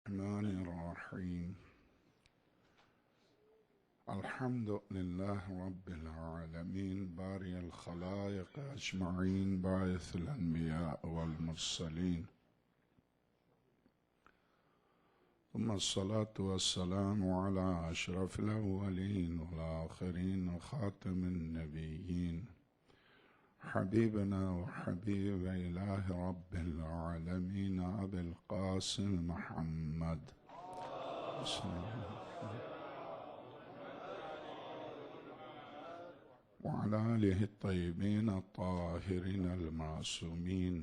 الرحمن الرحيم. الحمد لله رب العالمين بارئ الخلائق أجمعين باعث الأنبياء والمرسلين، ثم الصلاة والسلام على أشرف الأولين والآخرين وخاتم النبيين حبيبنا وحبيب إله رب العالمين أبي القاسم محمد وعلى آله الطيبين الطاهرين المعصومين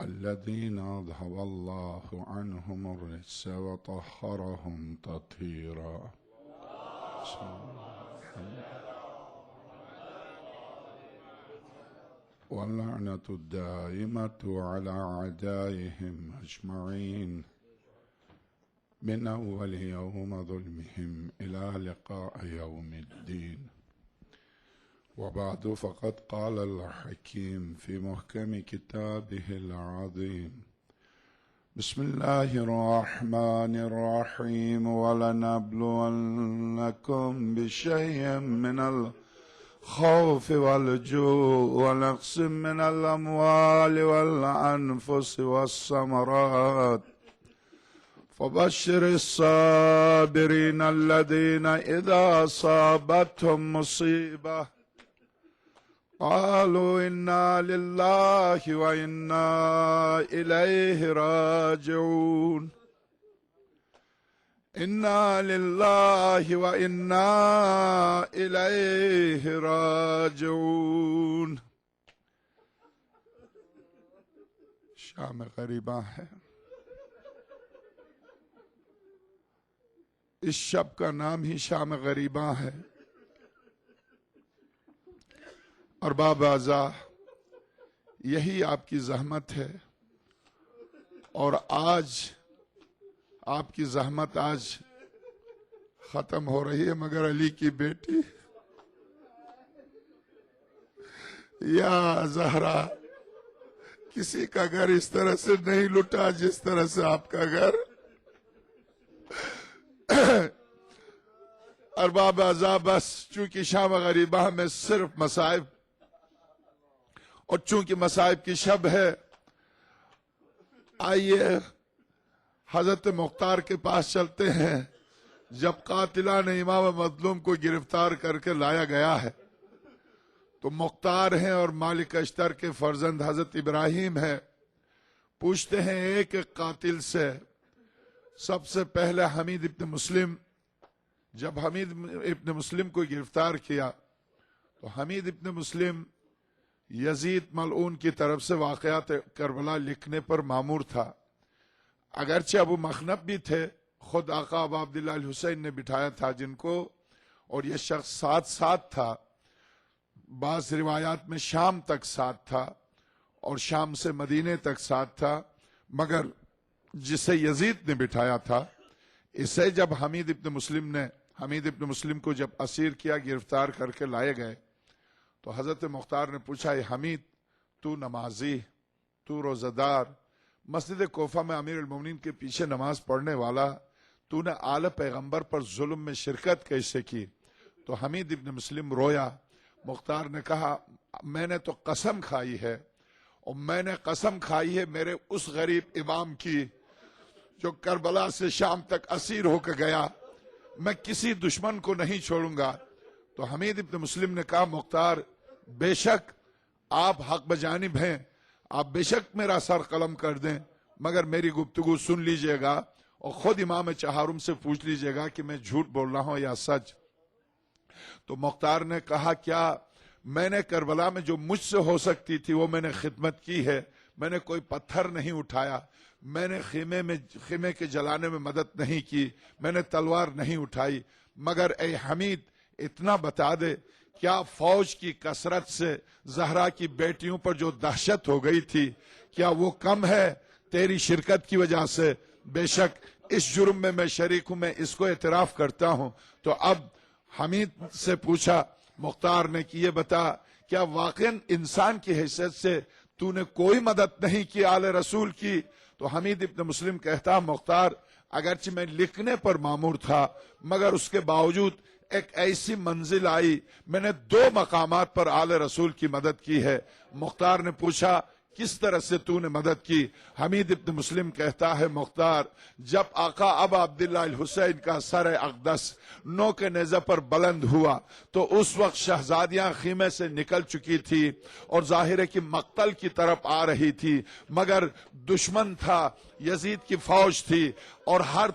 الذين أذهب الله عنهم الرجس وطهرهم تطهيرا. واللعنة الدائمة على أعدائهم أجمعين من أول يوم ظلمهم إلى لقاء يوم الدين. وبعد، فقد قال الحكيم في محكم كتابه العظيم: بسم الله الرحمن الرحيم. ولنبلونكم بشيء من الخوف والجوع ونقص من الأموال والأنفس والثمرات فبشر الصابرين الذين إذا أصابتهم مصيبة قالوا إنا لله وإنا إليه راجعون. إنا لله وإنا إليه راجعون. شام غریباں ہے. اس شب کا نام ہی شام غریباں ہے. ارباب اعضاء، یہی آپ کی زحمت ہے، اور آج آپ کی زحمت آج ختم ہو رہی ہے، مگر علی کی بیٹی یا زہرا کسی کا گھر اس طرح سے نہیں لٹا جس طرح سے آپ کا گھر. ارباب اعضاء، بس چونکہ شام غریباں میں صرف مصائب، اور چونکہ مصائب کی شب ہے، آئیے حضرت مختار کے پاس چلتے ہیں. جب قاتلان امام مظلوم کو گرفتار کر کے لایا گیا ہے تو مختار ہیں اور مالک اشتر کے فرزند حضرت ابراہیم ہے. پوچھتے ہیں ایک ایک قاتل سے. سب سے پہلے حمید ابن مسلم. جب حمید ابن مسلم کو گرفتار کیا تو حمید ابن مسلم یزید ملعون کی طرف سے واقعات کربلا لکھنے پر مامور تھا. اگرچہ ابو مخنب بھی تھے، خود آقا ابا عبداللہ الحسین نے بٹھایا تھا جن کو، اور یہ شخص ساتھ تھا. بعض روایات میں شام تک ساتھ تھا اور شام سے مدینے تک ساتھ تھا، مگر جسے یزید نے بٹھایا تھا اسے جب حمید ابن مسلم کو جب اسیر کیا، گرفتار کر کے لائے گئے، تو حضرت مختار نے پوچھا: اے حمید، تو نمازی، تو روزہ دار، مسجد کوفہ میں امیر المومنین کے پیچھے نماز پڑھنے والا، تو نے آل پیغمبر پر ظلم میں شرکت کیسے کی؟ تو حمید ابن مسلم رویا. مختار نے کہا: میں نے تو قسم کھائی ہے، اور میں نے قسم کھائی ہے میرے اس غریب امام کی جو کربلا سے شام تک اسیر ہو کے گیا، میں کسی دشمن کو نہیں چھوڑوں گا. تو حمید ابن مسلم نے کہا: مختار، بے شک آپ حق بجانب ہیں، آپ بے شک میرا سر قلم کر دیں، مگر میری گفتگو سن لیجئے گا اور خود امام چہارم سے پوچھ لیجئے گا کہ میں جھوٹ بول رہا ہوں یا سچ. تو مختار نے کہا: کیا میں نے کربلا میں جو مجھ سے ہو سکتی تھی وہ میں نے خدمت کی ہے. میں نے کوئی پتھر نہیں اٹھایا، میں نے خیمے کے جلانے میں مدد نہیں کی، میں نے تلوار نہیں اٹھائی. مگر اے حمید، اتنا بتا دے، کیا فوج کی کثرت سے زہرا کی بیٹیوں پر جو دہشت ہو گئی تھی، کیا وہ کم ہے تیری شرکت کی وجہ سے؟ بے شک اس جرم میں میں شریک ہوں، میں اس کو اعتراف کرتا ہوں. تو اب حمید سے پوچھا مختار نے کہ یہ بتا، کیا واقعاً انسان کی حیثیت سے تو نے کوئی مدد نہیں کی آل رسول کی؟ تو حمید ابن مسلم کہتا مختار اگرچہ میں لکھنے پر مامور تھا مگر اس کے باوجود ایک ایسی منزل آئی، میں نے 2 مقامات پر آل رسول کی مدد کی ہے۔ مختار نے پوچھا کس طرح سے تو نے مدد کی؟ حمید ابن مسلم کہتا ہے مختار جب آقا ابا عبداللہ الحسین کا سر اقدس نو کے نیزے پر بلند ہوا تو اس وقت شہزادیاں خیمے سے نکل چکی تھی اور ظاہر ہے کہ مقتل کی طرف آ رہی تھی، مگر دشمن تھا، یزید کی فوج تھی اور ہر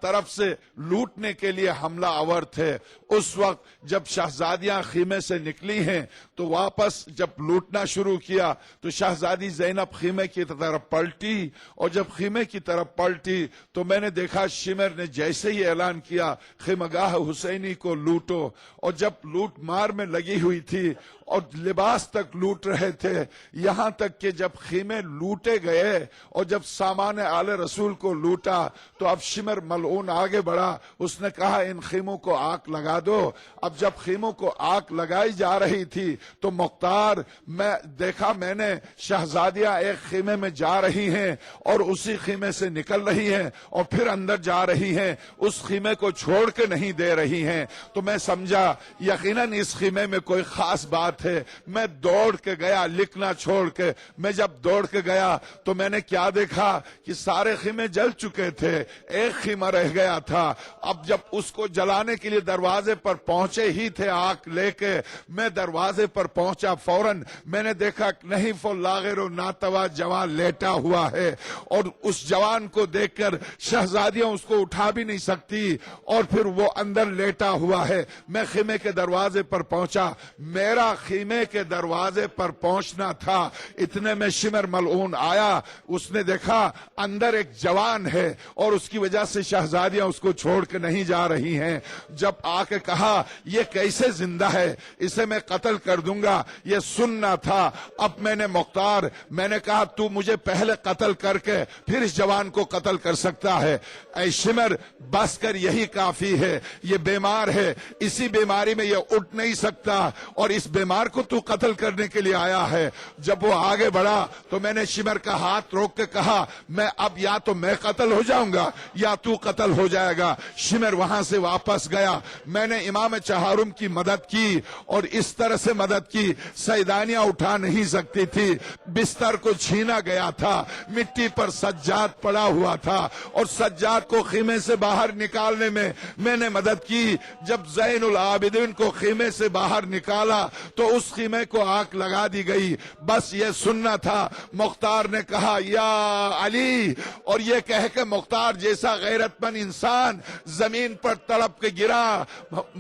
طرف سے لوٹنے کے لیے حملہ آور تھے۔ اس وقت جب شہزادیاں خیمے سے نکلی ہیں تو واپس جب لوٹنا شروع کیا تو شہزادی زینب خیمے کی طرف پلٹی، اور جب خیمے کی طرف پلٹی تو میں نے دیکھا شمر نے جیسے ہی اعلان کیا خیمگاہ حسینی کو لوٹو، اور جب لوٹ مار میں لگی ہوئی تھی اور لباس تک لوٹ رہے تھے، یہاں تک کہ جب خیمے لوٹے گئے اور جب سامان آل رسول کو لوٹا تو اب شمر ملعون آگے بڑھا، اس نے کہا ان خیموں کو آگ لگا دو۔ اب جب خیموں کو آگ لگائی جا رہی تھی تو مختار میں نے شہزادیاں ایک خیمے میں جا رہی ہیں اور اسی خیمے سے نکل رہی ہیں اور پھر اندر جا رہی ہیں، اس خیمے کو چھوڑ کے نہیں دے رہی ہیں، تو میں سمجھا یقیناً اس خیمے میں کوئی خاص بات ہے۔ میں دوڑ کے گیا لکھنا چھوڑ کے، میں جب دوڑ کے گیا تو میں نے کیا دیکھا کہ سارے خیمے جل چکے تھے، ایک خیمہ رہ گیا تھا۔ اب جب اس کو جلانے کے لیے دروازے پر پہنچے ہی تھے آگ لے کے، میں دروازے پر پہنچا، فوراً میں نے دیکھا نہیں فو لاغر و ناتوا جوان لیٹا ہوا ہے، اور اس جوان کو دیکھ کر شہزادیاں اس کو اٹھا بھی نہیں سکتی اور پھر وہ اندر لیٹا ہوا ہے۔ میں خیمے کے دروازے پر پہنچا، میرا خیمے کے دروازے پر پہنچنا تھا، اتنے میں شمر ملعون آیا، اس نے دیکھا اندر ایک جوان ہے اور اس کی وجہ سے شہزادیاں اس کو چھوڑ کے نہیں جا رہی ہیں۔ جب آ کے کہا یہ کیسے زندہ ہے، اسے میں قتل کر دوں گا، یہ سننا تھا۔ اب میں نے کہا تو مجھے پہلے قتل کر کے پھر اس جوان کو قتل کر سکتا ہے؟ اے شمر بس کر، یہی کافی ہے، یہ بیمار ہے، اسی بیماری میں یہ اٹھ نہیں سکتا اور اس بیمار کو تو قتل کرنے کے لیے آیا ہے۔ جب وہ آگے بڑھا تو میں نے شمر کا ہاتھ روک کے کہا میں اب یا تو میں قتل ہو جاؤں گا یا تو قتل ہو جائے گا۔ شمر وہاں سے واپس گیا، میں نے امام چہارم کی مدد کی اور اس طرح سے مدد کی، سیدانیاں اٹھا نہیں سکتی تھی، بستر کو چھینا گیا تھا، مٹی پر سجاد پڑا ہوا تھا اور سجاد کو خیمے سے باہر نکالنے میں نے مدد کی۔ جب زین العابدین کو خیمے سے باہر نکالا تو اس خیمے کو آگ لگا دی گئی، بس یہ سننا تھا۔ مختار نے کہا یا علی، اور یہ کہہ کے مختار جیسا غیرت مند انسان زمین پر تڑپ کے گرا۔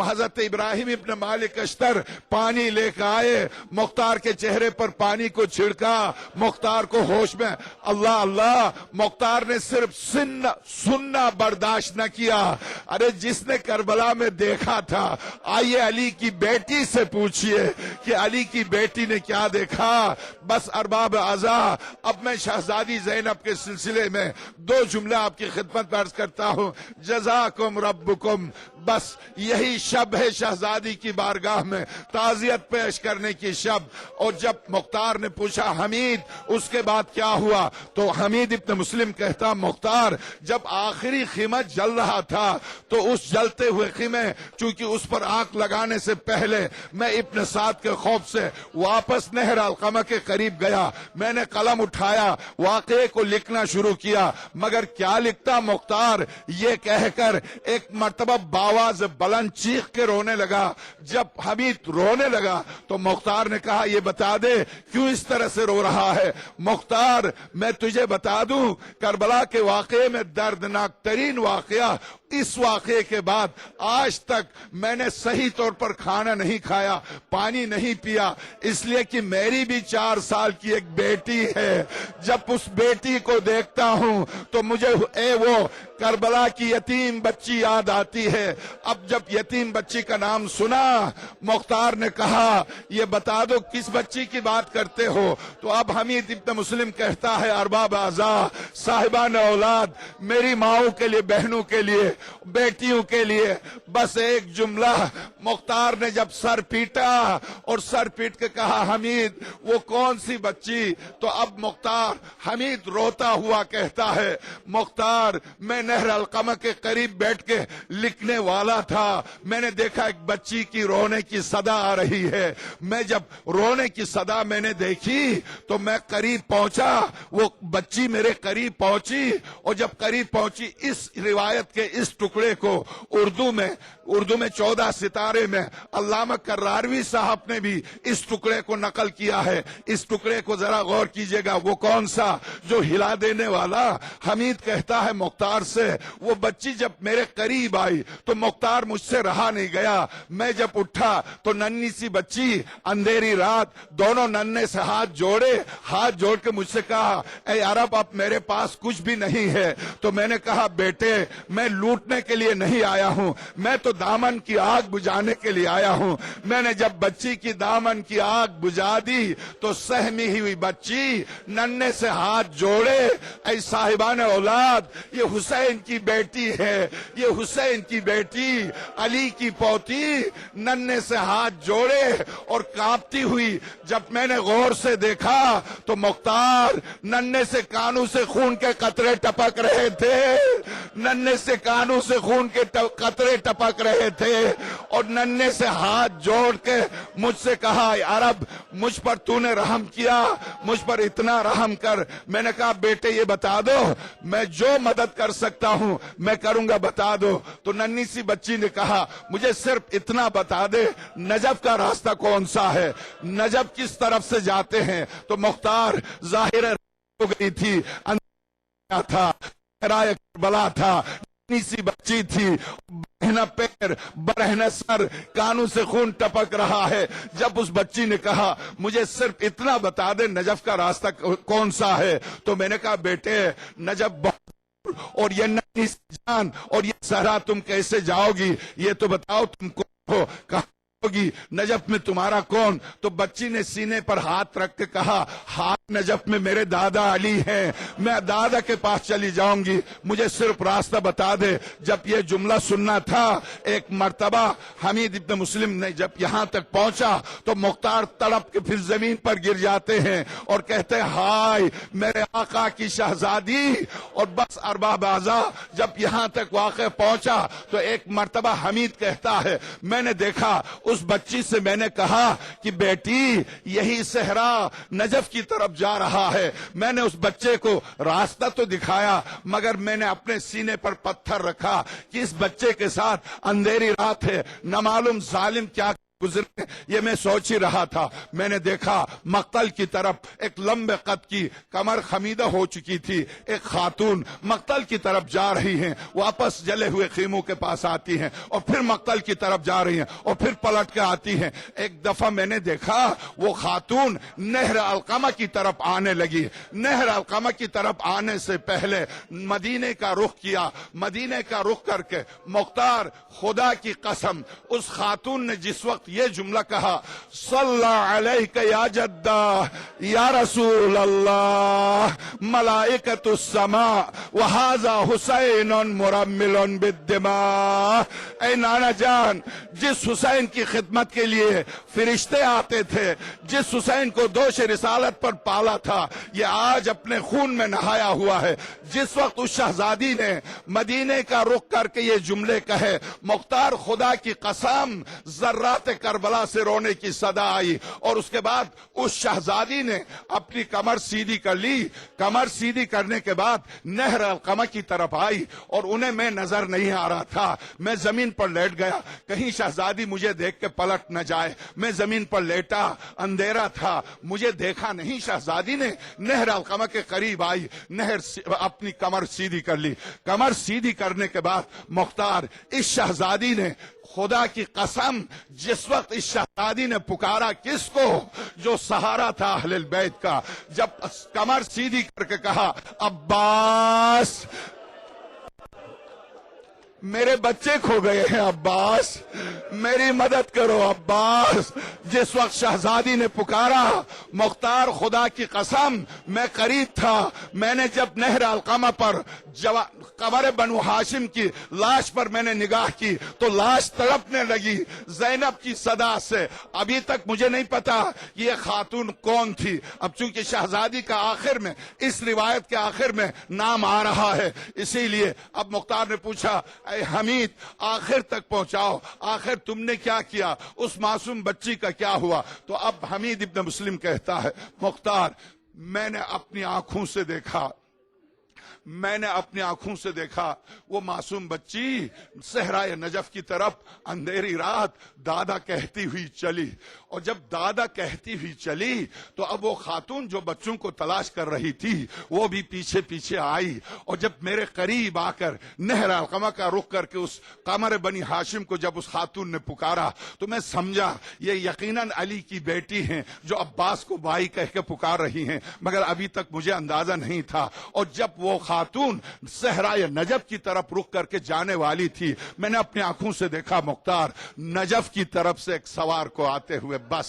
حضرت ابراہیم ابن مالک اشتر پانی لے کے آئے، مختار کے چہرے پر پانی کو چھڑکا، مختار کو ہوش میں، اللہ اللہ، مختار نے صرف سننا برداشت نہ کیا۔ ارے جس نے کربلا میں دیکھا تھا، آئیے علی کی بیٹی سے پوچھئے کہ علی کی بیٹی نے کیا دیکھا۔ بس ارباب اعضا، اب میں شہزادی زینب کے سلسلے میں 2 جملہ آپ کی خدمت میں عرض کرتا ہوں۔ جزاکم ربکم، بس یہی شب ہے شہزادی کی بارگاہ میں تعزیت پیش کرنے کی شب۔ اور جب مختار نے پوچھا حمید اس کے بعد کیا ہوا، تو حمید ابن مسلم کہتا مختار جب آخری خیمہ جل رہا تھا تو اس جلتے ہوئے خیمے، چونکہ اس پر آگ لگانے سے پہلے میں ابن سعد کے خوف سے واپس نہر علقمہ کے قریب گیا، میں نے قلم اٹھایا، واقعے کو لکھنا شروع کیا، مگر کیا لکھتا مختار یہ کہہ کر ایک مرتبہ باواز بلند چیخ کے رونے لگا۔ جب حمید رونے لگا تو مختار نے کہا یہ بتا دے کیوں اس طرح سے رو رہا ہے؟ مختار میں تجھے بتا دوں کربلا کے واقعے میں دردناک ترین واقعہ، اس واقعے کے بعد آج تک میں نے صحیح طور پر کھانا نہیں کھایا، پانی نہیں پیا، اس لیے کہ میری بھی 4 سال کی ایک بیٹی ہے۔ جب اس بیٹی کو دیکھتا ہوں تو مجھے وہ کربلا کی یتیم بچی یاد آتی ہے۔ اب جب یتیم بچی کا نام سنا، مختار نے کہا یہ بتا دو کس بچی کی بات کرتے ہو؟ تو اب حمید ابن مسلم کہتا ہے ارباب اعضا، صاحبان اولاد، میری ماؤں کے لیے، بہنوں کے لیے، بیٹیوں کے لیے بس ایک جملہ۔ مختار نے جب سر پیٹا اور سر پیٹ کے کہا حمید وہ کون سی بچی؟ تو اب مختار حمید روتا ہوا کہتا ہے مختار میں نہر علقمہ کے قریب بیٹھ کے لکھنے والا تھا، میں نے دیکھا ایک بچی کی رونے کی صدا آ رہی ہے، میں جب رونے کی صدا میں نے دیکھی تو میں قریب پہنچا، وہ بچی میرے قریب پہنچی، اور جب قریب پہنچی اس روایت کے اس ٹکڑے کو اردو میں 14 ستارے میں علامہ کراروی صاحب نے بھی اس ٹکڑے کو نقل کیا ہے۔ اس ٹکڑے کو ذرا غور کیجئے گا، وہ کون سا جو ہلا دینے والا؟ حمید کہتا ہے مختار سے وہ بچی جب میرے قریب آئی تو مختار مجھ سے رہا نہیں گیا، میں جب اٹھا تو ننھی سی بچی اندھیری رات دونوں ننھے سے ہاتھ جوڑ کے مجھ سے کہا اے عرب اب میرے پاس کچھ بھی نہیں ہے۔ تو میں نے کہا بیٹے میں لوٹنے کے لیے نہیں آیا ہوں، میں تو دامن کی آگ بجھانے کے لیے آیا ہوں۔ میں نے جب بچی کی دامن کی آگ بجھا دی تو سہمی ہوئی بچی ننھے سے ہاتھ جوڑے، اے صاحبان اولاد یہ حسین کی بیٹی ہے، یہ حسین کی بیٹی علی کی پوتی، ننھے سے ہاتھ جوڑے اور کانپتی ہوئی جب میں نے غور سے دیکھا تو مختار ننھے سے کانوں سے خون کے قطرے ٹپک رہے تھے، ننھے سے کانوں سے خون کے قطرے ٹپک رہے تھے، اور ننھے سے ہاتھ جوڑ کے مجھ سے کہا اے عرب مجھ پر تو نے رحم کیا، مجھ پر اتنا رحم کر۔ میں نے کہا بیٹے یہ بتا دو میں جو مدد کر سکتا ہوں میں کروں گا، بتا دو۔ تو ننھی سی بچی نے کہا مجھے صرف اتنا بتا دے نجف کا راستہ کون سا ہے، نجف کس طرف سے جاتے ہیں؟ تو مختار ظاہر ہو گئی تھی، تھا رائے کربلا تھا، ننھی سی بچی تھی، برہنہ پیر برہنہ سر، کانوں سے خون ٹپک رہا ہے۔ جب اس بچی نے کہا مجھے صرف اتنا بتا دے نجف کا راستہ کون سا ہے، تو میں نے کہا بیٹے نجف بہت اور یہ ننھی سی جان اور یہ صحرا تم کیسے جاؤ گی، یہ تو بتاؤ تم کون ہو، کہاں ہوگی، نجف میں تمہارا کون؟ تو بچی نے سینے پر ہاتھ رکھ کے کہا ہاتھ نجف میں میرے دادا علی ہیں، میں دادا کے پاس چلی جاؤں گی، مجھے صرف راستہ بتا دے۔ جب یہ جملہ سننا تھا ایک مرتبہ حمید ابن مسلم نے جب یہاں تک پہنچا تو مختار تڑپ کے پھر زمین پر گر جاتے ہیں اور کہتے ہیں ہائے میرے آقا کی شہزادی، اور بس ارباب اعضاء جب یہاں تک واقع پہنچا تو ایک مرتبہ حمید کہتا ہے میں نے دیکھا اس بچی سے، میں نے کہا کہ بیٹی یہی صحرا نجف کی طرف جا رہا ہے، میں نے اس بچے کو راستہ تو دکھایا مگر میں نے اپنے سینے پر پتھر رکھا کہ اس بچے کے ساتھ اندھیری رات ہے، نہ معلوم ظالم کیا گزرے، یہ میں سوچ ہی رہا تھا۔ میں نے دیکھا مقتل کی طرف ایک لمبے قد کی کمر خمیدہ ہو چکی تھی ایک خاتون مقتل کی طرف جا رہی ہیں، واپس جلے ہوئے خیموں کے پاس آتی ہیں اور پھر مقتل کی طرف جا رہی ہیں اور پھر پلٹ کے آتی ہیں۔ ایک دفعہ میں نے دیکھا وہ خاتون نہر علقمہ کی طرف آنے لگی، نہر علقمہ کی طرف آنے سے پہلے مدینے کا رخ کیا، مدینے کا رخ کر کے مختار خدا کی قسم اس خاتون نے جس وقت یہ جملہ کہا صلی علیک یا جدہ یا رسول اللہ ملائکۃ السماء وہذا حسین مرمل بالدماء، اے نانا جان جس حسین کی خدمت کے لیے فرشتے آتے تھے، جس حسین کو دوش رسالت پر پالا تھا، یہ آج اپنے خون میں نہایا ہوا ہے۔ جس وقت اس شہزادی نے مدینے کا رخ کر کے یہ جملے کہے مختار خدا کی قسم ذرات کربلا سے رونے کی صدا آئی، اور اس کے بعد اس شہزادی نے اپنی کمر سیدھی کر لی، کمر سیدھی کرنے کے بعد نہر علقمہ کی طرف آئی اور انہیں میں نظر نہیں آ رہا تھا، میں زمین پر لیٹ گیا کہیں شہزادی مجھے دیکھ کے پلٹ نہ جائے، میں زمین پر لیٹا، اندھیرا تھا، مجھے دیکھا نہیں، شہزادی نے نہر علقمہ کے قریب آئی، اپنی کمر سیدھی کر لی، کمر سیدھی کرنے کے بعد مختار اس شہزادی نے خدا کی قسم جس وقت اس شہزادی نے پکارا کس کو جو سہارا تھا اہل البیت کا، جب کمر سیدھی کر کے کہا عباس، میرے بچے کھو گئے ہیں عباس، میری مدد کرو عباس۔ جس وقت شہزادی نے پکارا، مختار خدا کی قسم میں قریب تھا، میں نے جب نہر علقمہ پر قبر بنو ہاشم کی لاش پر میں نے نگاہ کی تو لاش تڑپنے لگی زینب کی صدا سے۔ ابھی تک مجھے نہیں پتا یہ خاتون کون تھی، اب چونکہ شہزادی کا آخر میں اس روایت کے آخر میں نام آ رہا ہے، اسی لیے اب مختار نے پوچھا اے حمید آخر تک پہنچاؤ، آخر تم نے کیا کیا، اس معصوم بچی کا کیا ہوا؟ تو اب حمید ابن مسلم کہتا ہے مختار میں نے اپنی آنکھوں سے دیکھا، میں نے اپنی آنکھوں سے دیکھا وہ معصوم بچی صحرائے نجف کی طرف اندھیری رات دادا کہتی ہوئی چلی، اور جب دادا کہتی ہوئی چلی تو اب وہ خاتون جو بچوں کو تلاش کر رہی تھی وہ بھی پیچھے پیچھے آئی، اور جب میرے قریب آ کر نہر علقمہ کا رخ کر کے اس قمر بنی ہاشم کو جب اس خاتون نے پکارا تو میں سمجھا یہ یقیناً علی کی بیٹی ہیں جو عباس کو بھائی کہہ کے پکار رہی ہیں، مگر ابھی تک مجھے اندازہ نہیں تھا۔ اور جب وہ خاتون صحرائے نجف کی طرف رخ کر کے جانے والی تھی میں نے اپنی آنکھوں سے دیکھا مختار نجف کی طرف سے ایک سوار کو آتے ہوئے، بس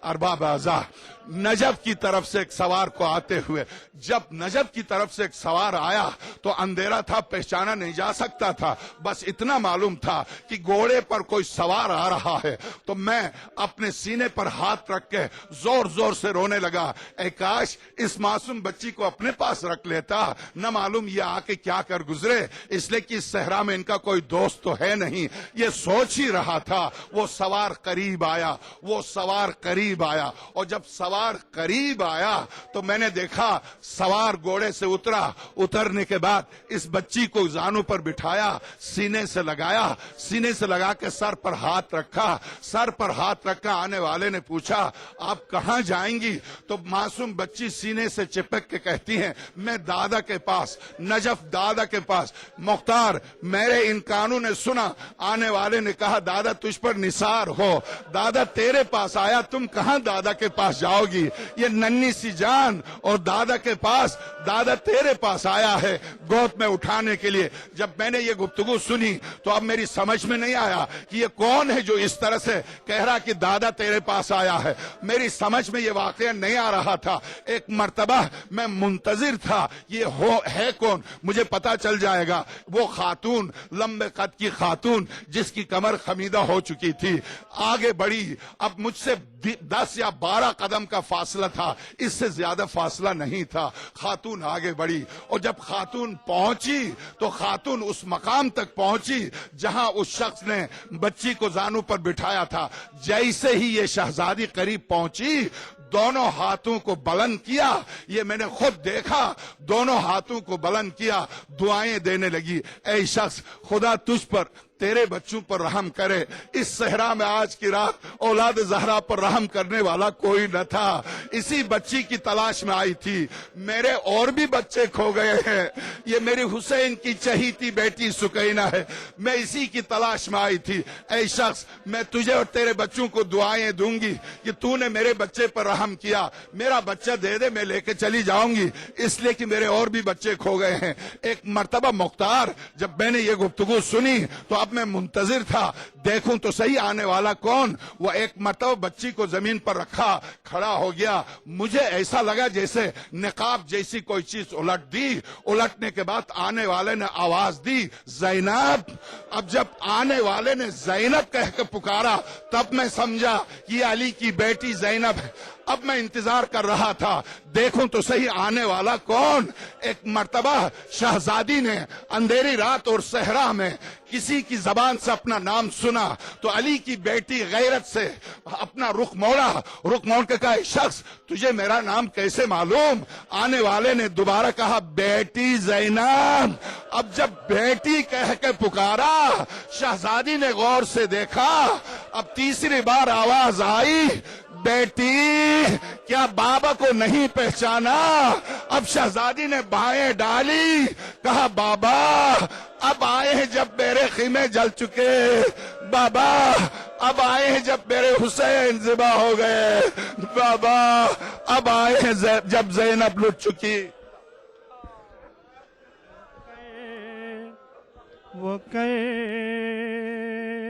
ارباب اعضاء نجف کی طرف سے ایک سوار کو آتے ہوئے، جب نجف کی طرف سے ایک سوار آیا تو اندھیرا تھا، پہچانا نہیں جا سکتا تھا، بس اتنا معلوم تھا کہ گھوڑے پر کوئی سوار آ رہا ہے، تو میں اپنے سینے پر ہاتھ رکھ کے زور زور سے رونے لگا، اے کاش اس معصوم بچی کو اپنے پاس رکھ لیتا، نہ معلوم یہ آ کے کیا کر گزرے، اس لیے کہ اس صحرا میں ان کا کوئی دوست تو ہے نہیں، یہ سوچ ہی رہا تھا۔ وہ سوار قریب آیا، وہ سوار قریب آیا، اور جب سوار قریب آیا تو میں نے دیکھا سوار گھوڑے سے اترا، اترنے کے بعد اس بچی کو زانوں پر بٹھایا، سینے سے لگایا، سینے سے لگا کے سر پر ہاتھ رکھا، سر پر ہاتھ رکھا۔ آنے والے نے پوچھا آپ کہاں جائیں گی؟ تو معصوم بچی سینے سے چپک کے کہتی ہیں میں دادا کے پاس، نجف دادا کے پاس۔ مختار میرے ان کانوں نے سنا، آنے والے نے کہا دادا تجھ پر نثار ہو، دادا تیرے پاس آیا، تم کہاں دادا کے پاس جاؤ گی؟ یہ ننھی سی جان اور دادا کے پاس، دادا تیرے پاس آیا ہے گود میں اٹھانے کے لیے۔ جب میں نے یہ گفتگو سنی تو اب میری سمجھ میں نہیں آیا کہ یہ کون ہے جو اس طرح سے کہہ رہا کہ دادا تیرے پاس آیا ہے، میری سمجھ میں یہ واقعہ نہیں آ رہا تھا۔ ایک مرتبہ میں منتظر تھا یہ ہے کون، مجھے پتا چل جائے گا۔ وہ خاتون لمبے قد کی خاتون جس کی کمر خمیدہ ہو چکی تھی آگے بڑھی، اب مجھ سے 10 یا 12 قدم کا فاصلہ تھا، اس سے زیادہ فاصلہ نہیں تھا۔ خاتون آگے بڑھی اور جب خاتون پہنچی تو خاتون اس مقام تک پہنچی جہاں اس شخص نے بچی کو زانوں پر بٹھایا تھا۔ جیسے ہی یہ شہزادی قریب پہنچی دونوں ہاتھوں کو بلند کیا، یہ میں نے خود دیکھا، دونوں ہاتھوں کو بلند کیا، دعائیں دینے لگی، اے شخص خدا تجھ پر تیرے بچوں پر رحم کرے۔ اس صحرا میں آج کی رات اولاد زہرا پر رحم کرنے والا کوئی نہ تھا، اسی بچی کی تلاش میں آئی تھی۔ میرے اور بھی بچے کھو گئے ہیں، یہ میری حسین کی چہیتی بیٹی سکینہ ہے، میں اسی کی تلاش میں آئی تھی۔ اے شخص میں تجھے اور تیرے بچوں کو دعائیں دوں گی کہ تو نے میرے بچے پر رحم کیا، میرا بچہ دے دے میں لے کے چلی جاؤں گی، اس لیے کہ میرے اور بھی بچے کھو گئے ہیں۔ ایک مرتبہ مختار جب میں نے یہ گفتگو سنی تو اب میں منتظر تھا دیکھوں تو صحیح آنے والا کون۔ وہ ایک مرتبہ بچی کو زمین پر رکھا، کھڑا ہو گیا، مجھے ایسا لگا جیسے نقاب جیسی کوئی چیز الٹ دی، الٹنے کے بعد آنے والے نے آواز دی زینب۔ اب جب آنے والے نے زینب کہہ کے پکارا تب میں سمجھا یہ علی کی بیٹی زینب ہے۔ اب میں انتظار کر رہا تھا دیکھوں تو صحیح آنے والا کون۔ ایک مرتبہ شہزادی نے اندھیری رات اور صحرا میں کسی کی زبان سے اپنا نام سنا تو علی کی بیٹی غیرت سے اپنا رخ موڑا، رخ موڑ کے کہا اے شخص تجھے میرا نام کیسے معلوم؟ آنے والے نے دوبارہ کہا بیٹی زینب۔ اب جب بیٹی کہہ کے پکارا شہزادی نے غور سے دیکھا، اب تیسری بار آواز آئی بیٹی، کیا بابا کو نہیں پہچانا؟ اب شہزادی نے بائیں ڈالی، کہا بابا اب آئے ہیں جب میرے خیمے جل چکے، بابا اب آئے ہیں جب میرے حسین ذبح ہو گئے، بابا اب آئے ہیں جب زینب لٹ چکی۔ وہ کر